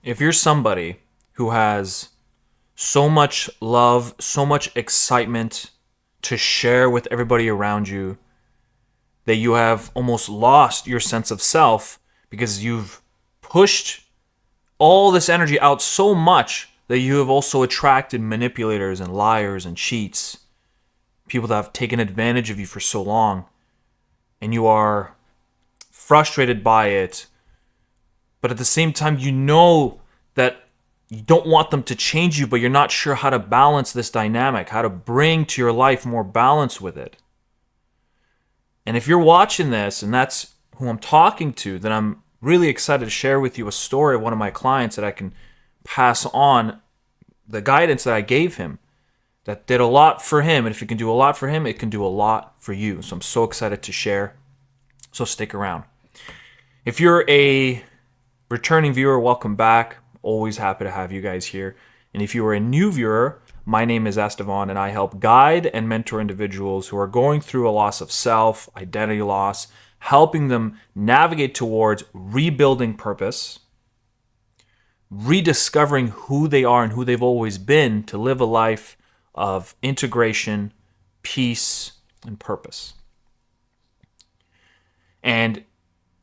If you're somebody who has so much love, so much excitement to share with everybody around you that you have almost lost your sense of self because you've pushed all this energy out so much that you have also attracted manipulators and liars and cheats, people that have taken advantage of you for so long, and you are frustrated by it, but at the same time, you know that you don't want them to change you, but you're not sure how to balance this dynamic, how to bring to your life more balance with it. And if you're watching this and that's who I'm talking to, then I'm really excited to share with you a story of one of my clients that I can pass on the guidance that I gave him that did a lot for him. And if it can do a lot for him, it can do a lot for you. So I'm so excited to share. So stick around. If you're a returning viewer, welcome back. Always happy to have you guys here. And if you are a new viewer, my name is Estevan, and I help guide and mentor individuals who are going through a loss of self, identity loss, helping them navigate towards rebuilding purpose, rediscovering who they are and who they've always been to live a life of integration, peace, and purpose. And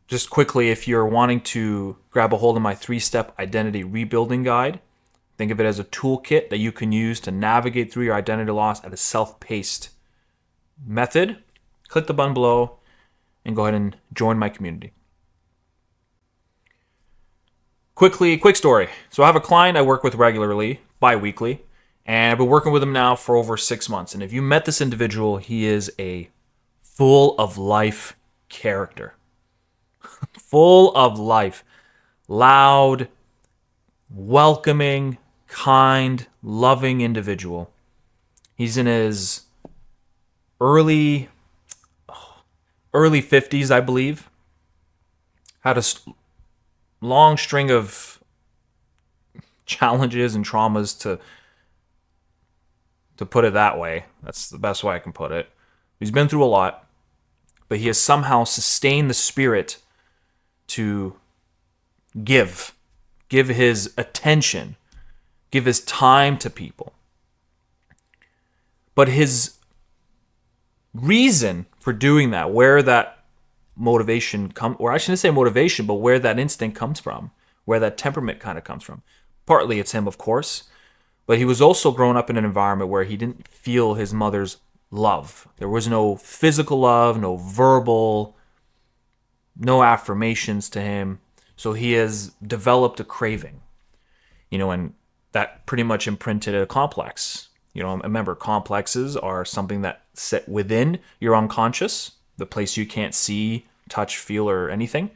just quickly, if you're wanting to grab a hold of my 3-step identity rebuilding guide, think of it as a toolkit that you can use to navigate through your identity loss at a self-paced method. Click the button below and go ahead and join my community. Quick story. So I have a client I work with regularly, bi-weekly, and I've been working with him now for over 6 months. And if you met this individual, he is a full of life character. Full of life. Loud, welcoming, kind, loving individual. He's in his early 50s, I believe. Had a long string of challenges and traumas to put it that way. That's the best way I can put it. He's been through a lot, but he has somehow sustained the spirit to give his attention, give his time to people. But his reason for doing that, where that motivation or I shouldn't say motivation, but where that instinct comes from, where that temperament kind of comes from. Partly it's him, of course, but he was also grown up in an environment where he didn't feel his mother's love. There was no physical love, no verbal, no affirmations to him. So he has developed a craving, and that pretty much imprinted a complex. Remember, complexes are something that sit within your unconscious, the place you can't see, touch, feel, or anything.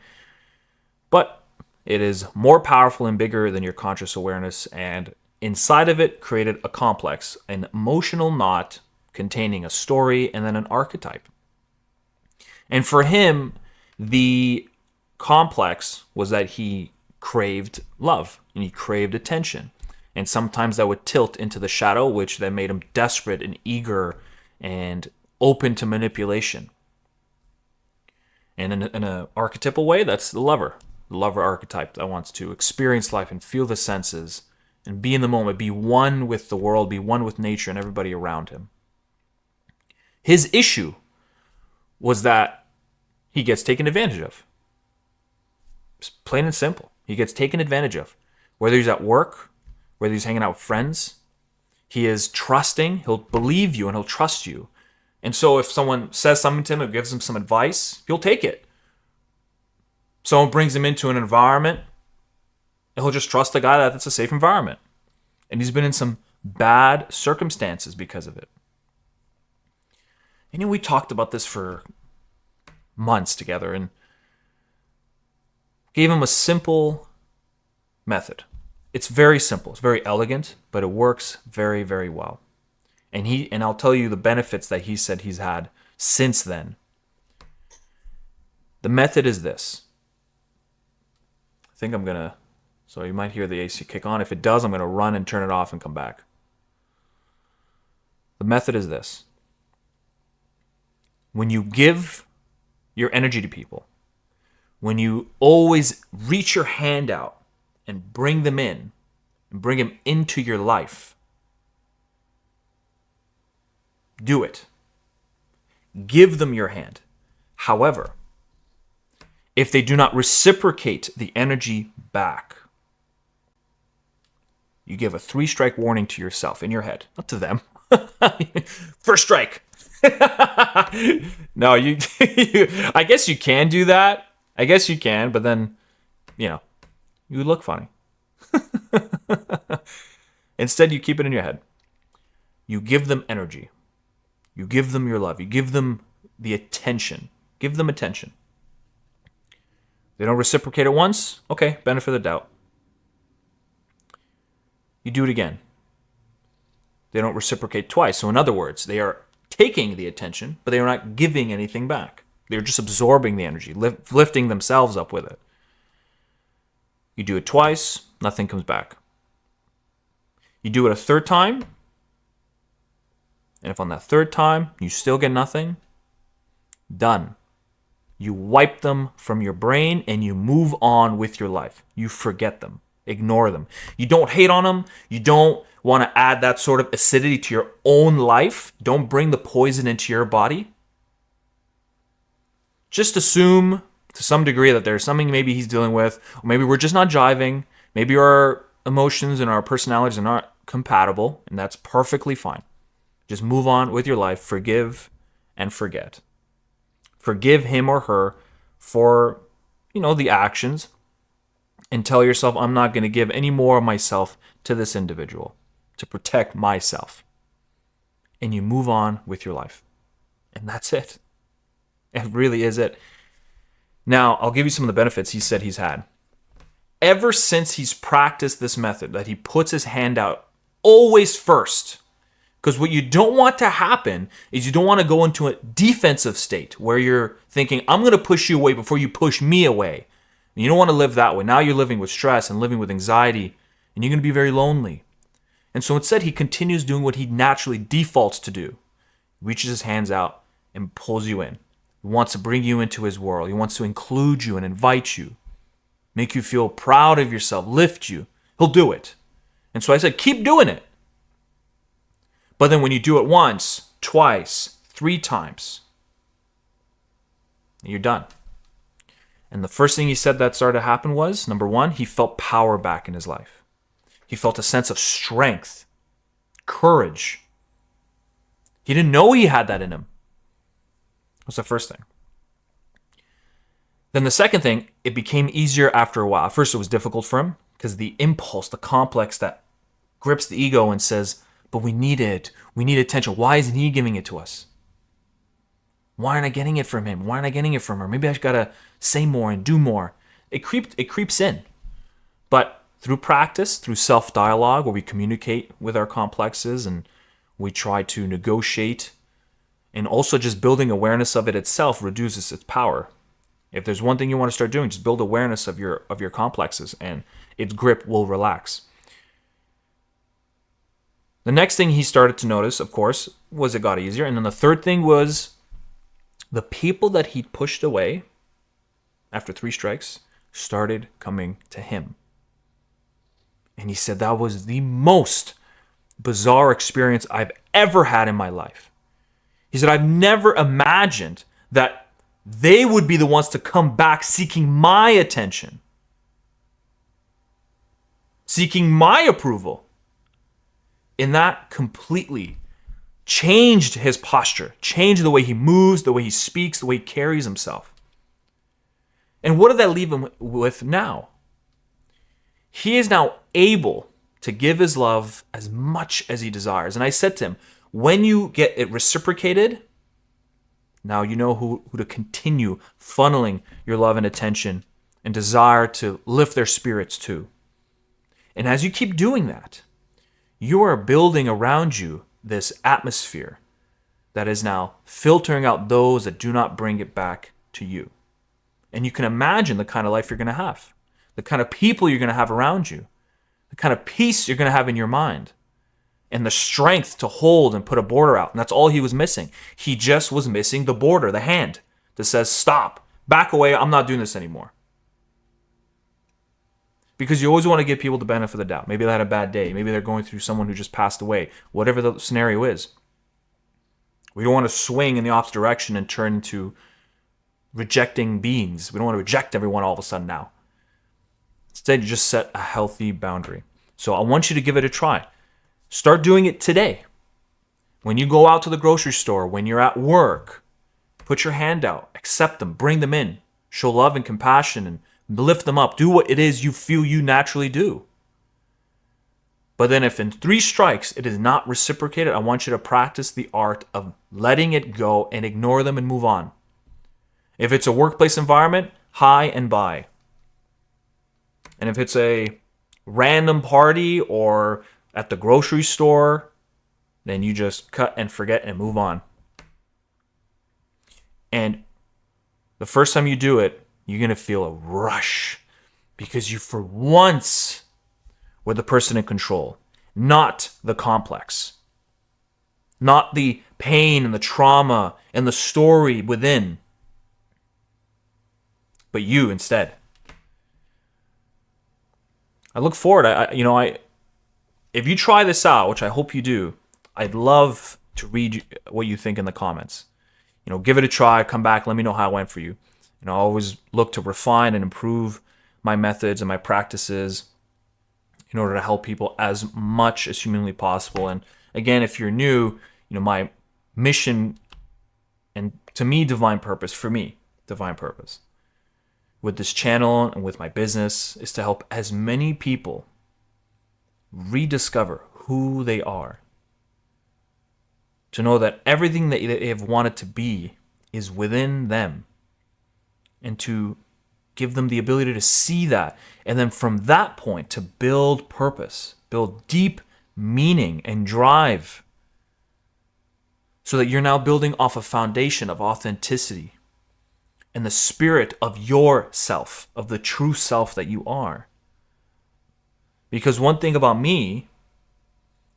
But it is more powerful and bigger than your conscious awareness, and inside of it created a complex, an emotional knot containing a story and then an archetype. And for him, the complex was that he craved love and he craved attention. And sometimes that would tilt into the shadow, which then made him desperate and eager and open to manipulation. And in an archetypal way, that's the lover archetype that wants to experience life and feel the senses and be in the moment, be one with the world, be one with nature and everybody around him. His issue was that he gets taken advantage of. It's plain and simple. He gets taken advantage of. Whether he's at work, whether he's hanging out with friends, he is trusting. He'll believe you and he'll trust you. And so if someone says something to him or gives him some advice, he'll take it. Someone brings him into an environment, and he'll just trust the guy that it's a safe environment. And he's been in some bad circumstances because of it. And we talked about this for months together and gave him a simple method. It's very simple. It's very elegant, but it works very, very well. And I'll tell you the benefits that he said he's had since then. The method is this. I think so you might hear the AC kick on. If it does, I'm going to run and turn it off and come back. The method is this. When you give your energy to people, when you always reach your hand out and bring them in and bring them into your life, do it. Give them your hand. However, if they do not reciprocate the energy back, you give a 3-strike warning to yourself in your head, not to them. First strike. No, I guess you can do that. I guess you can, but then, you look funny. Instead, you keep it in your head. You give them energy. You give them your love. You give them the attention. Give them attention. They don't reciprocate it once? Okay, benefit of the doubt. You do it again. They don't reciprocate twice. So in other words, they are taking the attention, but they are not giving anything back. They're just absorbing the energy, lifting themselves up with it. You do it twice, nothing comes back. You do it a third time, and if on that third time you still get nothing, done. You wipe them from your brain and you move on with your life. You forget them. Ignore them. You don't hate on them. You don't want to add that sort of acidity to your own life. Don't bring the poison into your body. Just assume to some degree that there's something maybe he's dealing with, or maybe we're just not jiving. Maybe our emotions and our personalities are not compatible, and that's perfectly fine. Just move on with your life. Forgive and forget. Forgive him or her for, the actions, and tell yourself, I'm not going to give any more of myself to this individual to protect myself. And you move on with your life. And that's it. It really is it. Now, I'll give you some of the benefits he said he's had. Ever since he's practiced this method, that he puts his hand out always first. Because what you don't want to happen is you don't want to go into a defensive state where you're thinking, I'm going to push you away before you push me away. And you don't want to live that way. Now you're living with stress and living with anxiety, and you're going to be very lonely. And so instead, he continues doing what he naturally defaults to do. He reaches his hands out and pulls you in. He wants to bring you into his world. He wants to include you and invite you, make you feel proud of yourself, lift you. He'll do it. And so I said, keep doing it. But then when you do it once, twice, 3 times, you're done. And the first thing he said that started to happen was, number 1, he felt power back in his life. He felt a sense of strength, courage. He didn't know he had that in him. That was the first thing. Then the second thing, it became easier after a while. At first it was difficult for him because the impulse, the complex that grips the ego and says, but we need it. We need attention. Why isn't he giving it to us? Why aren't I getting it from him? Why aren't I getting it from her? Maybe I got to say more and do more. It creeps in. But through practice, through self-dialogue, where we communicate with our complexes and we try to negotiate, and also just building awareness of it itself reduces its power. If there's one thing you want to start doing, just build awareness of your complexes, and its grip will relax. The next thing he started to notice, of course, was it got easier. And then the third thing was the people that he'd pushed away after 3 strikes started coming to him. And he said that was the most bizarre experience I've ever had in my life. He said, I've never imagined that they would be the ones to come back seeking my attention, seeking my approval. And that completely changed his posture, changed the way he moves, the way he speaks, the way he carries himself. And what did that leave him with now? He is now able to give his love as much as he desires. And I said to him, when you get it reciprocated, now you know who to continue funneling your love and attention and desire to lift their spirits to. And as you keep doing that, you are building around you this atmosphere that is now filtering out those that do not bring it back to you. And you can imagine the kind of life you're going to have, the kind of people you're going to have around you, the kind of peace you're going to have in your mind, and the strength to hold and put a border out. And that's all he was missing. He just was missing the border, the hand that says, stop, back away, I'm not doing this anymore. Because you always want to give people the benefit of the doubt. Maybe they had a bad day. Maybe they're going through someone who just passed away. Whatever the scenario is. We don't want to swing in the opposite direction and turn into rejecting beings. We don't want to reject everyone all of a sudden now. Instead, you just set a healthy boundary. So I want you to give it a try. Start doing it today. When you go out to the grocery store, when you're at work, put your hand out, accept them, bring them in, show love and compassion and lift them up. Do what it is you feel you naturally do. But then if in 3 strikes it is not reciprocated, I want you to practice the art of letting it go and ignore them and move on. If it's a workplace environment, hi and bye. And if it's a random party or at the grocery store, then you just cut and forget and move on. And the first time you do it, you're going to feel a rush because you for once were the person in control, not the complex, not the pain and the trauma and the story within, but you instead. I look forward. If you try this out, which I hope you do, I'd love to read what you think in the comments. Give it a try. Come back. Let me know how it went for you. I always look to refine and improve my methods and my practices in order to help people as much as humanly possible. And again, if you're new, my mission and to me, divine purpose with this channel and with my business is to help as many people rediscover who they are. To know that everything that they have wanted to be is within them. And to give them the ability to see that. And then from that point to build purpose, build deep meaning and drive. So that you're now building off a foundation of authenticity and the spirit of yourself, of the true self that you are. Because one thing about me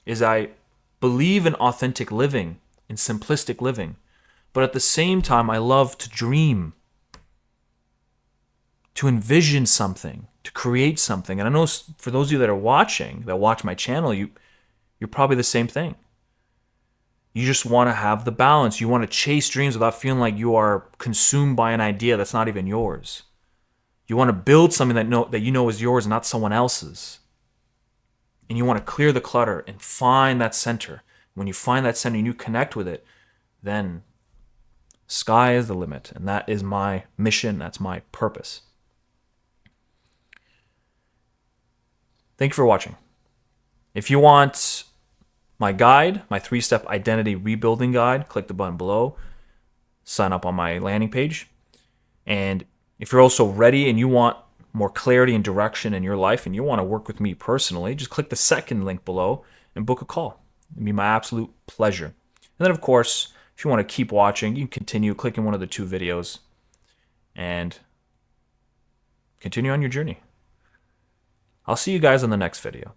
is I believe in authentic living, in simplistic living, but at the same time, I love to dream, to envision something, to create something. And I know for those of you that are watching, that watch my channel, you're probably the same thing. You just want to have the balance. You want to chase dreams without feeling like you are consumed by an idea that's not even yours. You want to build something that you know is yours, not someone else's. And you want to clear the clutter and find that center. When you find that center and you connect with it, then sky is the limit. And that is my mission. That's my purpose. Thank you for watching. If you want my guide, my 3-step identity rebuilding guide, click the button below. Sign up on my landing page. And if you're also ready and you want more clarity and direction in your life and you want to work with me personally, just click the second link below and book a call. It'd be my absolute pleasure. And then, of course, if you want to keep watching, you can continue clicking one of the 2 videos and continue on your journey. I'll see you guys in the next video.